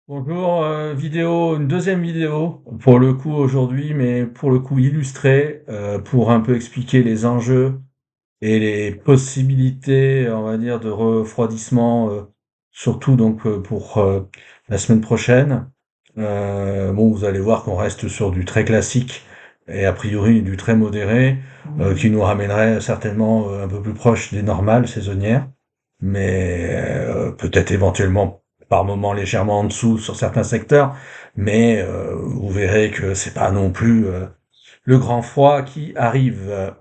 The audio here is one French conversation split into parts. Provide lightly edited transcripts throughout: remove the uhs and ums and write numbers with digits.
Bonjour, une deuxième vidéo pour le coup aujourd'hui, mais pour le coup illustrée, pour un peu expliquer les enjeux et les possibilités, on va dire, de refroidissement, surtout donc pour la semaine prochaine. Bon, vous allez voir qu'on reste sur du très classique et a priori du très modéré, qui nous ramènerait certainement un peu plus proche des normales saisonnières, mais peut-être éventuellement par moment légèrement en dessous sur certains secteurs, mais vous verrez que c'est pas non plus le grand froid qui arrive.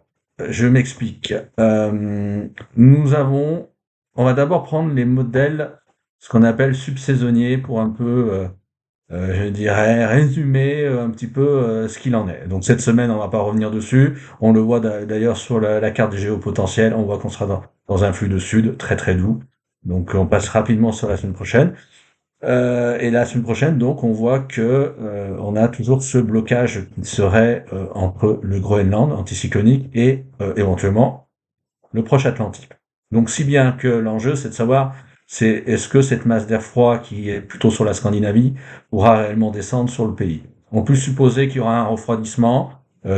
Je m'explique. Nous avons, on va d'abord prendre les modèles, ce qu'on appelle subsaisonniers, pour un peu, je dirais, résumer un petit peu ce qu'il en est. Donc cette semaine, on va pas revenir dessus. On le voit d'ailleurs sur la carte géopotentielle. On voit qu'on sera dans un flux de sud très très doux. Donc on passe rapidement sur la semaine prochaine. Et la semaine prochaine, donc, on voit que on a toujours ce blocage qui serait entre le Groenland anticyclonique et éventuellement le proche Atlantique. Donc, si bien que l'enjeu, c'est de savoir, c'est est-ce que cette masse d'air froid qui est plutôt sur la Scandinavie pourra réellement descendre sur le pays. On peut supposer qu'il y aura un refroidissement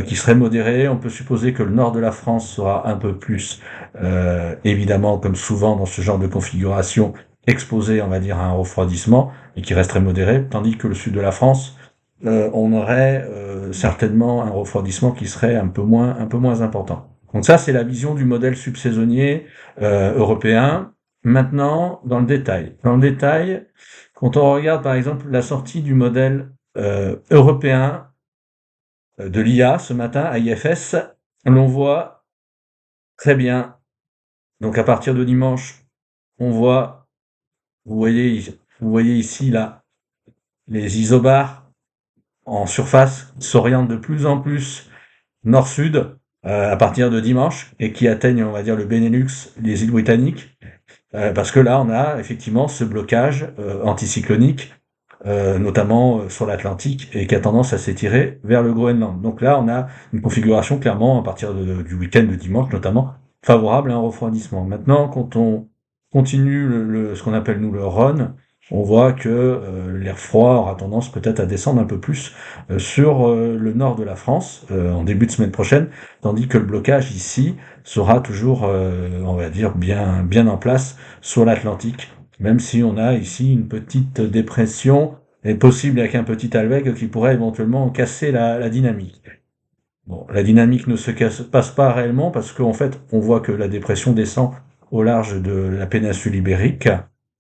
qui serait modéré. On peut supposer que le nord de la France sera un peu plus, évidemment, comme souvent dans ce genre de configuration, exposé, on va dire, à un refroidissement et qui resterait modéré, tandis que le sud de la France, on aurait certainement un refroidissement qui serait un peu moins important. Donc ça, c'est la vision du modèle subsaisonnier européen. Maintenant, dans le détail. Dans le détail, quand on regarde par exemple la sortie du modèle européen de l'IA ce matin à IFS, l'on voit très bien. Donc à partir de dimanche, on voit, vous voyez ici là les isobars en surface qui s'orientent de plus en plus nord-sud à partir de dimanche et qui atteignent, on va dire, le Benelux, les îles britanniques, parce que là, on a effectivement ce blocage anticyclonique, notamment sur l'Atlantique, et qui a tendance à s'étirer vers le Groenland. Donc là, on a une configuration clairement, à partir du week-end de dimanche notamment, favorable à un refroidissement. Maintenant, quand on continue ce qu'on appelle nous le run, on voit que l'air froid aura tendance peut-être à descendre un peu plus sur le nord de la France en début de semaine prochaine, tandis que le blocage ici sera toujours, on va dire, bien en place sur l'Atlantique, même si on a ici une petite dépression, et possible avec un petit alvègue qui pourrait éventuellement casser la dynamique. Bon, la dynamique ne passe pas réellement parce qu'en fait, on voit que la dépression descend au large de la péninsule ibérique,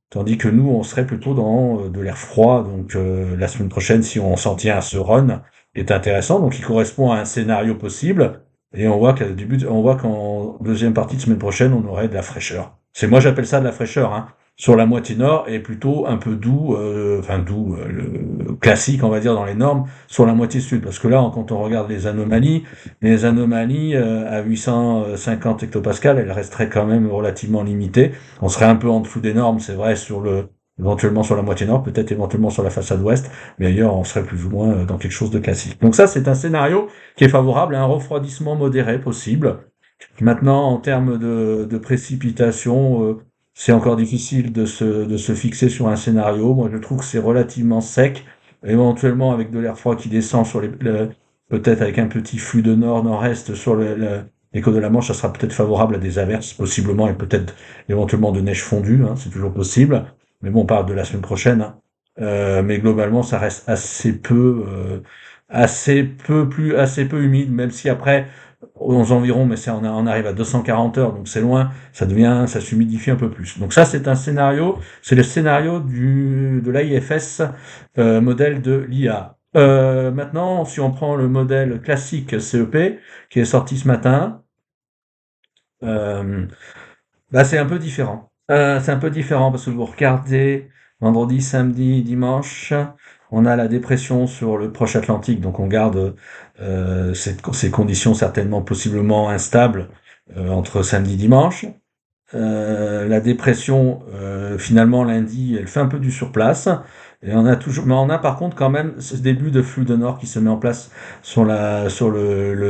tandis que nous, on serait plutôt dans de l'air froid. Donc la semaine prochaine, si on s'en tient à ce run, est intéressant. Donc il correspond à un scénario possible. Et on voit qu'en deuxième partie de semaine prochaine, on aurait de la fraîcheur. Moi j'appelle ça de la fraîcheur, hein, sur la moitié nord et plutôt un peu doux, le classique, on va dire, dans les normes, sur la moitié sud. Parce que là, quand on regarde les anomalies à 850 hectopascales, elles resteraient quand même relativement limitées. On serait un peu en dessous des normes, c'est vrai, éventuellement sur la moitié nord, peut-être éventuellement sur la façade ouest, mais ailleurs, on serait plus ou moins dans quelque chose de classique. Donc ça, c'est un scénario qui est favorable à un refroidissement modéré possible. Maintenant, en termes de précipitation, c'est encore difficile de se fixer sur un scénario. Moi, je trouve que c'est relativement sec, éventuellement avec de l'air froid qui descend peut-être avec un petit flux de nord-nord-est sur les côtes de la Manche, ça sera peut-être favorable à des averses, possiblement, et peut-être éventuellement de neige fondue, hein, c'est toujours possible. Mais bon, on parle de la semaine prochaine, hein. Mais globalement, ça reste assez peu humide, même si après, aux environs, mais on arrive à 240 heures, donc c'est loin, ça s'humidifie un peu plus. Donc ça, c'est le scénario de l'AIFS, modèle de l'IA. Maintenant, si on prend le modèle classique CEP, qui est sorti ce matin, euh, bah, c'est un peu différent. C'est un peu différent parce que vous regardez vendredi, samedi, dimanche, on a la dépression sur le proche Atlantique, donc on garde ces conditions certainement possiblement instables entre samedi et dimanche. La dépression, finalement lundi, elle fait un peu du surplace. Et mais on a par contre quand même ce début de flux de nord qui se met en place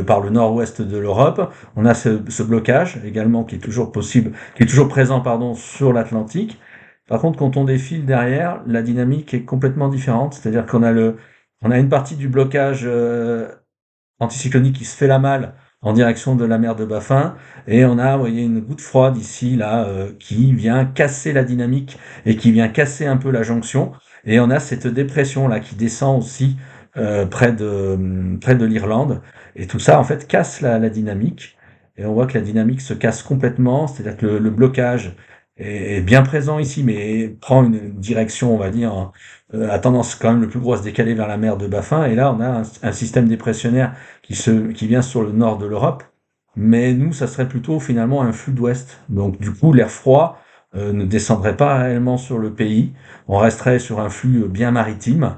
par le nord-ouest de l'Europe. On a ce blocage également qui est toujours possible, qui est toujours présent, pardon, sur l'Atlantique. Par contre, quand on défile derrière, la dynamique est complètement différente. C'est-à-dire on a une partie du blocage anticyclonique qui se fait la malle en direction de la mer de Baffin, et on a, vous voyez, une goutte froide ici, là, qui vient casser la dynamique et qui vient casser un peu la jonction. Et on a cette dépression là qui descend aussi près de l'Irlande. Et tout ça, en fait, casse la dynamique. Et on voit que la dynamique se casse complètement, c'est-à-dire que le blocage est bien présent ici, mais prend une direction, on va dire, a tendance quand même le plus gros à se décaler vers la mer de Baffin. Et là, on a un système dépressionnaire qui vient sur le nord de l'Europe. Mais nous, ça serait plutôt finalement un flux d'ouest. Donc du coup, l'air froid ne descendrait pas réellement sur le pays. On resterait sur un flux bien maritime.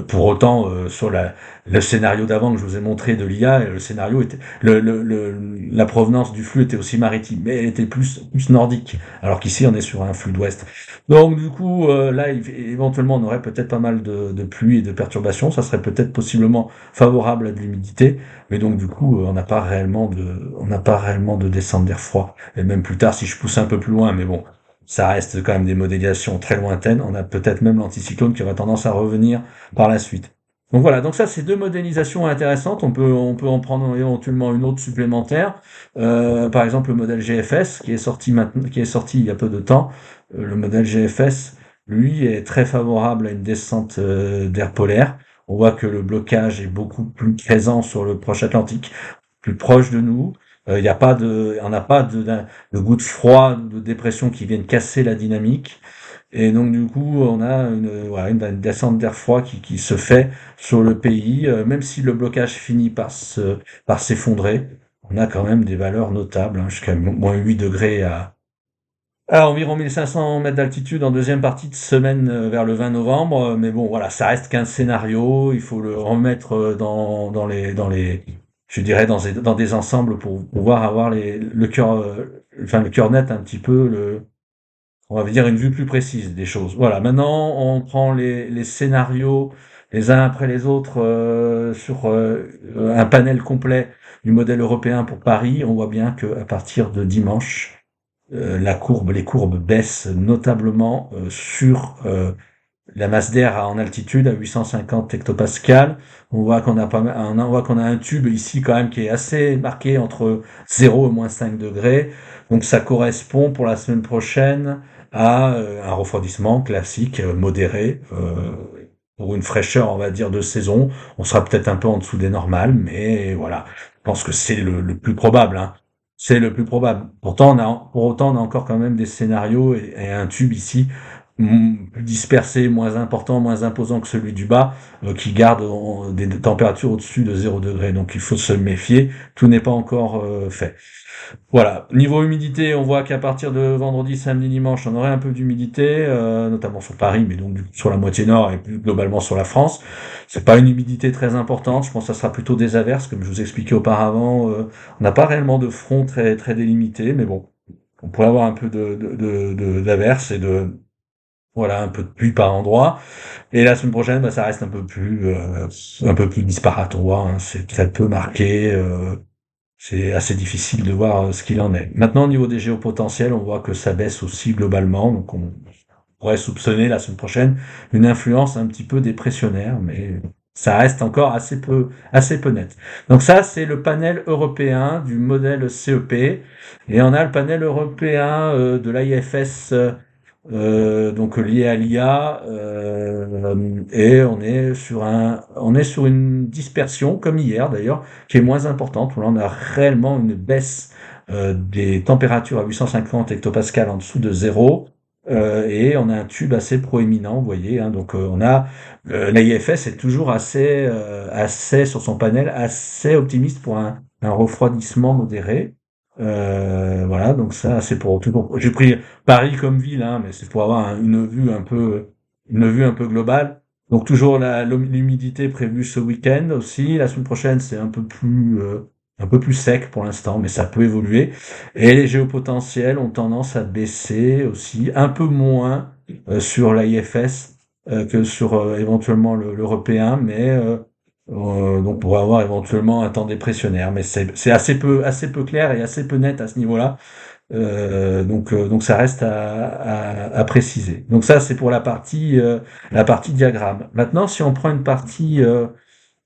Pour autant, le scénario d'avant que je vous ai montré de l'IA, le scénario était, la provenance du flux était aussi maritime, mais elle était plus nordique. Alors qu'ici, on est sur un flux d'ouest. Donc du coup, là, éventuellement, on aurait peut-être pas mal de pluie et de perturbations. Ça serait peut-être possiblement favorable à de l'humidité, mais donc du coup, on n'a pas réellement de descente d'air froid. Et même plus tard, si je pousse un peu plus loin, mais bon, ça reste quand même des modélisations très lointaines. On a peut-être même l'anticyclone qui aurait tendance à revenir par la suite. Donc voilà, donc ça c'est deux modélisations intéressantes. On peut en prendre éventuellement une autre supplémentaire. Par exemple le modèle GFS qui est sorti maintenant, qui est sorti il y a peu de temps. Le modèle GFS, lui, est très favorable à une descente d'air polaire. On voit que le blocage est beaucoup plus présent sur le proche Atlantique, plus proche de nous. Il n'y a pas de, on n'a pas de gouttes froides, de dépression qui viennent casser la dynamique. Et donc du coup, on a voilà, une descente d'air froid qui se fait sur le pays, même si le blocage finit par s'effondrer, on a quand même des valeurs notables, hein, jusqu'à moins 8 degrés à environ 1500 mètres d'altitude en deuxième partie de semaine vers le 20 novembre. Mais bon, voilà, ça reste qu'un scénario. Il faut le remettre je dirais, dans des ensembles pour pouvoir avoir le cœur net un petit peu, on va dire une vue plus précise des choses. Voilà. Maintenant, on prend les scénarios les uns après les autres sur un panel complet du modèle européen pour Paris. On voit bien que à partir de dimanche, les courbes baissent notablement sur la masse d'air en altitude à 850 hectopascales. On voit qu'on a pas mal, on voit qu'on a un tube ici quand même qui est assez marqué entre 0 et moins 5 degrés. Donc ça correspond pour la semaine prochaine à un refroidissement classique, modéré, pour une fraîcheur, on va dire, de saison. On sera peut-être un peu en dessous des normales, mais voilà. Je pense que c'est le plus probable, hein. C'est le plus probable. Pour autant, on a encore quand même des scénarios et un tube ici plus dispersé, moins important, moins imposant que celui du bas, qui garde des températures au-dessus de 0 degré. Donc il faut se méfier. Tout n'est pas encore fait. Voilà. Niveau humidité, on voit qu'à partir de vendredi, samedi, dimanche, on aurait un peu d'humidité, notamment sur Paris, mais donc du coup, sur la moitié nord et plus globalement sur la France. C'est pas une humidité très importante. Je pense que ça sera plutôt des averses, comme je vous expliquais auparavant. On n'a pas réellement de front très délimité, mais bon, on pourrait avoir un peu d'averses et voilà, un peu de pluie par endroit. Et la semaine prochaine, bah, ça reste un peu plus disparate. On voit, hein, c'est très peu marqué. C'est assez difficile de voir ce qu'il en est. Maintenant, au niveau des géopotentiels, on voit que ça baisse aussi globalement. Donc, on pourrait soupçonner la semaine prochaine une influence un petit peu dépressionnaire, mais ça reste encore assez peu net. Donc ça, c'est le panel européen du modèle CEP. Et on a le panel européen de l'IFS donc lié à l'IA, et on est sur une dispersion comme hier d'ailleurs, qui est moins importante. Où là, on a réellement une baisse des températures à 850 hectopascales en dessous de zéro, et on a un tube assez proéminent, vous voyez. Hein, donc on a l'IFS est toujours assez sur son panel assez optimiste pour un refroidissement modéré. Voilà, donc ça c'est pour toujours. J'ai pris Paris comme ville, hein, mais c'est pour avoir une vue un peu globale. Donc toujours l'humidité prévue ce week-end aussi. La semaine prochaine, c'est un peu plus sec pour l'instant, mais ça peut évoluer. Et les géopotentiels ont tendance à baisser aussi, un peu moins sur l'IFS que sur éventuellement l'européen, mais donc on pourrait avoir éventuellement un temps dépressionnaire. Mais c'est assez peu clair et assez peu net à ce niveau-là. Donc ça reste à préciser. Donc ça, c'est pour la partie diagramme. Maintenant, si on prend une partie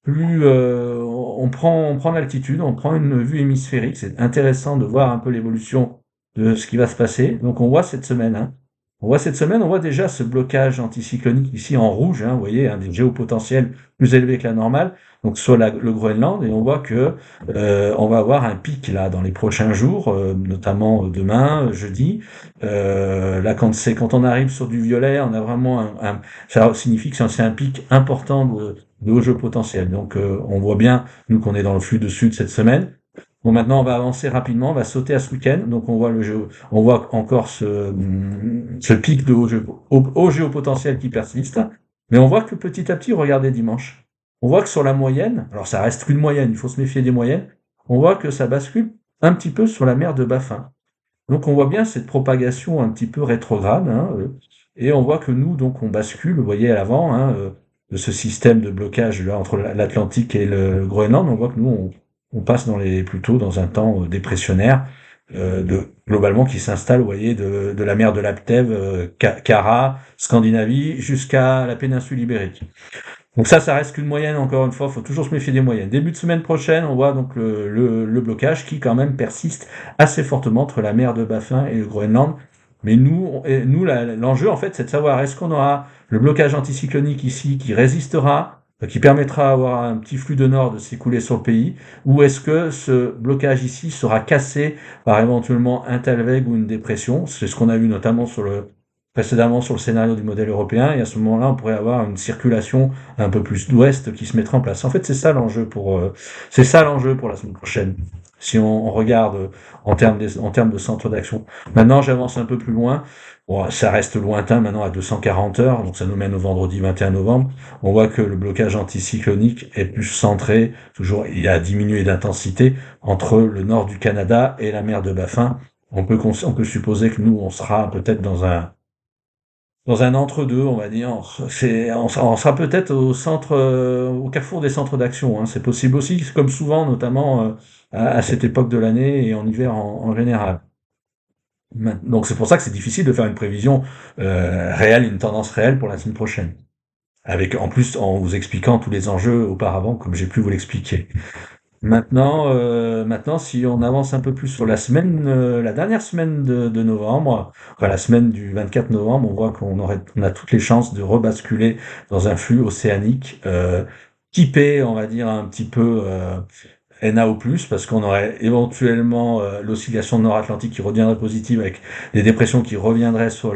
on prend l'altitude, on prend une vue hémisphérique, c'est intéressant de voir un peu l'évolution de ce qui va se passer. Donc on voit cette semaine, hein. On voit cette semaine, on voit déjà ce blocage anticyclonique ici en rouge, hein, vous voyez, un des géopotentiels plus élevés que la normale, donc sur le Groenland, et on voit que on va avoir un pic là dans les prochains jours, notamment demain, jeudi. Là, quand on arrive sur du violet, on a vraiment ça signifie que c'est un pic important de haut jeu potentiel. Donc on voit bien, nous, qu'on est dans le flux de sud cette semaine. Bon, maintenant, on va avancer rapidement, on va sauter à ce week-end. Donc on voit on voit encore ce pic de haut géopotentiel qui persiste. Mais on voit que petit à petit, regardez dimanche, on voit que sur la moyenne, alors ça reste qu'une moyenne, il faut se méfier des moyennes, on voit que ça bascule un petit peu sur la mer de Baffin. Donc on voit bien cette propagation un petit peu rétrograde, hein, et on voit que nous, donc, on bascule, vous voyez à l'avant, hein, de ce système de blocage là entre l'Atlantique et le Groenland. On voit que nous, on passe plutôt dans un temps dépressionnaire, globalement qui s'installe, vous voyez, de la mer de Laptev, Kara, Scandinavie, jusqu'à la péninsule ibérique. Donc ça reste qu'une moyenne, encore une fois, faut toujours se méfier des moyennes. Début de semaine prochaine, on voit donc le blocage qui quand même persiste assez fortement entre la mer de Baffin et le Groenland. Mais l'enjeu en fait, c'est de savoir est-ce qu'on aura le blocage anticyclonique ici qui résistera, qui permettra d'avoir un petit flux de nord de s'écouler sur le pays, ou est-ce que ce blocage ici sera cassé par éventuellement un Talweg ou une dépression. C'est ce qu'on a vu notamment précédemment sur le scénario du modèle européen, et à ce moment-là, on pourrait avoir une circulation un peu plus d'ouest qui se mettrait en place. En fait, c'est ça l'enjeu pour la semaine prochaine. Si on regarde en termes de centre d'action. Maintenant, j'avance un peu plus loin. Bon, ça reste lointain maintenant à 240 heures, donc ça nous mène au vendredi 21 novembre. On voit que le blocage anticyclonique est plus centré, toujours, il a diminué d'intensité entre le nord du Canada et la mer de Baffin. On peut supposer que nous, on sera peut-être dans un entre-deux, on va dire. On sera peut-être au centre, au carrefour des centres d'action, hein. C'est possible aussi, comme souvent, notamment à cette époque de l'année et en hiver en général. Donc c'est pour ça que c'est difficile de faire une prévision réelle, une tendance réelle pour la semaine prochaine. Avec en plus en vous expliquant tous les enjeux auparavant, comme j'ai pu vous l'expliquer. Maintenant, si on avance un peu plus sur la dernière semaine de novembre, enfin la semaine du 24 novembre, on voit on a toutes les chances de rebasculer dans un flux océanique typé, on va dire un petit peu NAO+, parce qu'on aurait éventuellement l'oscillation nord-atlantique qui reviendrait positive avec des dépressions qui reviendraient sur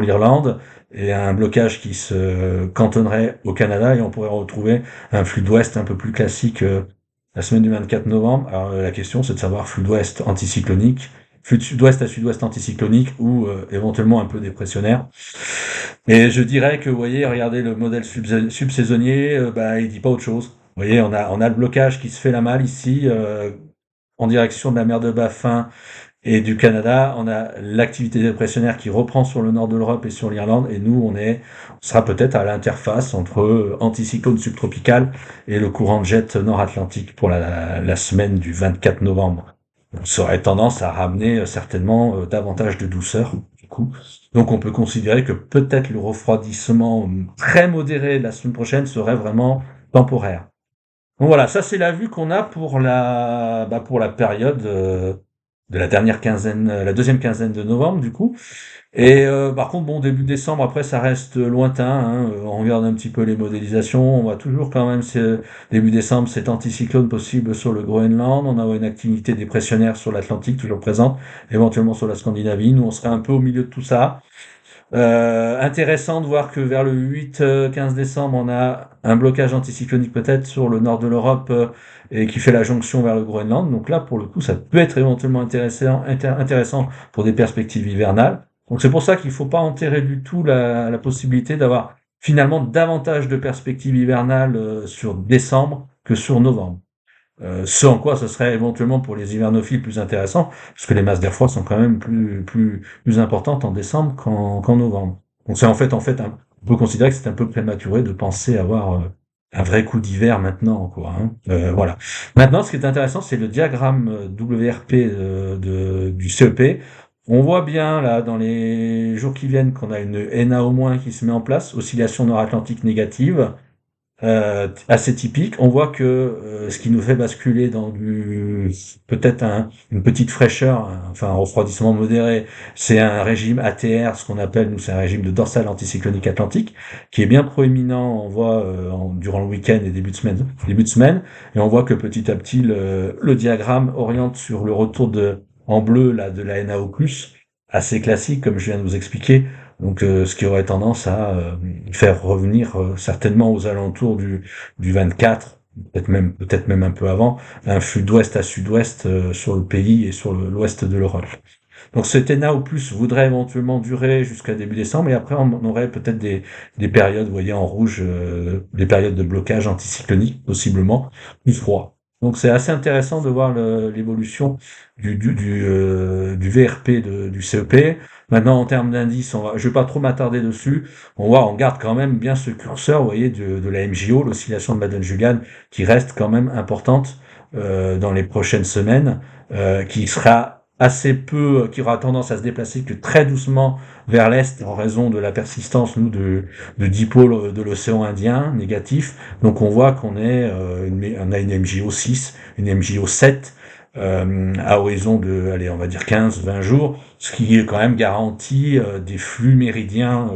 l'Irlande et un blocage qui se cantonnerait au Canada, et on pourrait retrouver un flux d'ouest un peu plus classique la semaine du 24 novembre. Alors la question, c'est de savoir flux d'ouest anticyclonique, flux de sud-ouest à sud-ouest anticyclonique ou éventuellement un peu dépressionnaire. Et je dirais que, vous voyez, regardez le modèle subsaisonnier, il dit pas autre chose. Vous voyez, on a le blocage qui se fait la malle ici, en direction de la mer de Baffin et du Canada. On a l'activité dépressionnaire qui reprend sur le nord de l'Europe et sur l'Irlande. Et nous, on sera peut-être à l'interface entre anticyclone subtropical et le courant de jet nord-atlantique pour la semaine du 24 novembre. Ça aurait tendance à ramener certainement davantage de douceur, du coup. Donc on peut considérer que peut-être le refroidissement très modéré de la semaine prochaine serait vraiment temporaire. Donc voilà, ça c'est la vue qu'on a pour la période de la dernière quinzaine, la deuxième quinzaine de novembre du coup. Et par contre, bon, début décembre, après, ça reste lointain, hein. On regarde un petit peu les modélisations. On voit toujours quand même, début décembre, cet anticyclone possible sur le Groenland. On a une activité dépressionnaire sur l'Atlantique, toujours présente, éventuellement sur la Scandinavie. Nous, on serait un peu au milieu de tout ça. Intéressant de voir que vers le 8-15 décembre, on a un blocage anticyclonique peut-être sur le nord de l'Europe et qui fait la jonction vers le Groenland. Donc là, pour le coup, ça peut être éventuellement intéressant pour des perspectives hivernales. Donc c'est pour ça qu'il ne faut pas enterrer du tout la possibilité d'avoir finalement davantage de perspectives hivernales sur décembre que sur novembre. Ce en quoi ce serait éventuellement pour les hivernophiles plus intéressant, parce que les masses d'air froid sont quand même plus importantes en décembre qu'en novembre. Donc c'est on peut considérer que c'est un peu prématuré de penser avoir un vrai coup d'hiver maintenant, quoi, hein. Voilà. Maintenant, ce qui est intéressant, c'est le diagramme WRP du CEP. On voit bien, là, dans les jours qui viennent, qu'on a une NA au moins qui se met en place, oscillation nord-atlantique négative. Assez typique. On voit que ce qui nous fait basculer dans peut-être une petite fraîcheur, enfin un refroidissement modéré, c'est un régime ATR, ce qu'on appelle nous, c'est un régime de dorsale anticyclonique atlantique, qui est bien proéminent. On voit durant le week-end et début de semaine, et on voit que petit à petit le diagramme oriente sur le retour en bleu là de la NAO+, assez classique comme je viens de vous expliquer. Donc, ce qui aurait tendance à faire revenir certainement aux alentours du 24, peut-être même un peu avant, un flux d'ouest à sud-ouest sur le pays et sur l'ouest de l'Europe. Donc cet ENA au plus voudrait éventuellement durer jusqu'à début décembre, et après on aurait peut-être des périodes, vous voyez en rouge, des périodes de blocage anticyclonique, possiblement plus froid. Donc c'est assez intéressant de voir l'évolution du VRP du CEP. Maintenant en termes d'indices, je vais pas trop m'attarder dessus. On garde quand même bien ce curseur, vous voyez, de la MJO, l'oscillation de Madden-Julian, qui reste quand même importante dans les prochaines semaines, qui sera assez peu, qui aura tendance à se déplacer que très doucement vers l'est en raison de la persistance, nous, de dipôles de l'océan Indien négatif. Donc on voit on a une MJO 6, une MJO 7, à horizon de, allez, on va dire 15-20 jours, ce qui est quand même garantit des flux méridiens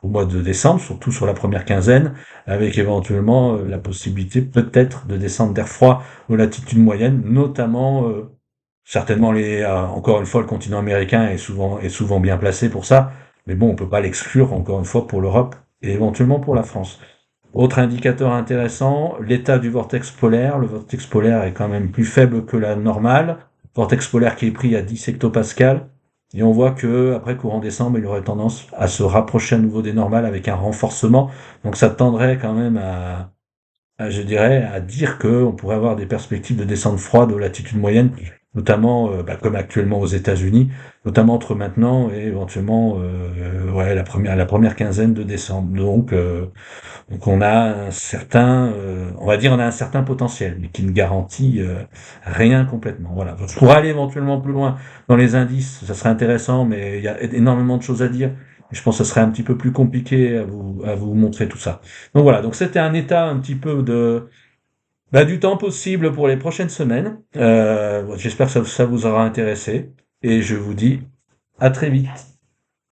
au mois de décembre, surtout sur la première quinzaine, avec éventuellement la possibilité peut-être de descendre d'air froid aux latitudes moyennes, notamment certainement encore une fois, le continent américain est souvent bien placé pour ça, mais bon, on peut pas l'exclure encore une fois pour l'Europe et éventuellement pour la France. Autre indicateur intéressant, l'état du vortex polaire. Le vortex polaire est quand même plus faible que la normale. Vortex polaire qui est pris à 10 hectopascales. Et on voit que après courant décembre, il aurait tendance à se rapprocher à nouveau des normales avec un renforcement. Donc ça tendrait quand même je dirais, à dire qu'on pourrait avoir des perspectives de descente froide aux latitudes moyennes, notamment, comme actuellement aux États-Unis, notamment entre maintenant et éventuellement, ouais, la première quinzaine de décembre. Donc on a on a un certain potentiel, mais qui ne garantit rien complètement. Voilà. Donc, pour aller éventuellement plus loin dans les indices, ça serait intéressant, mais il y a énormément de choses à dire. Je pense que ce serait un petit peu plus compliqué à vous montrer tout ça. Donc voilà, donc c'était un état un petit peu du temps possible pour les prochaines semaines. J'espère que ça vous aura intéressé, et je vous dis à très vite.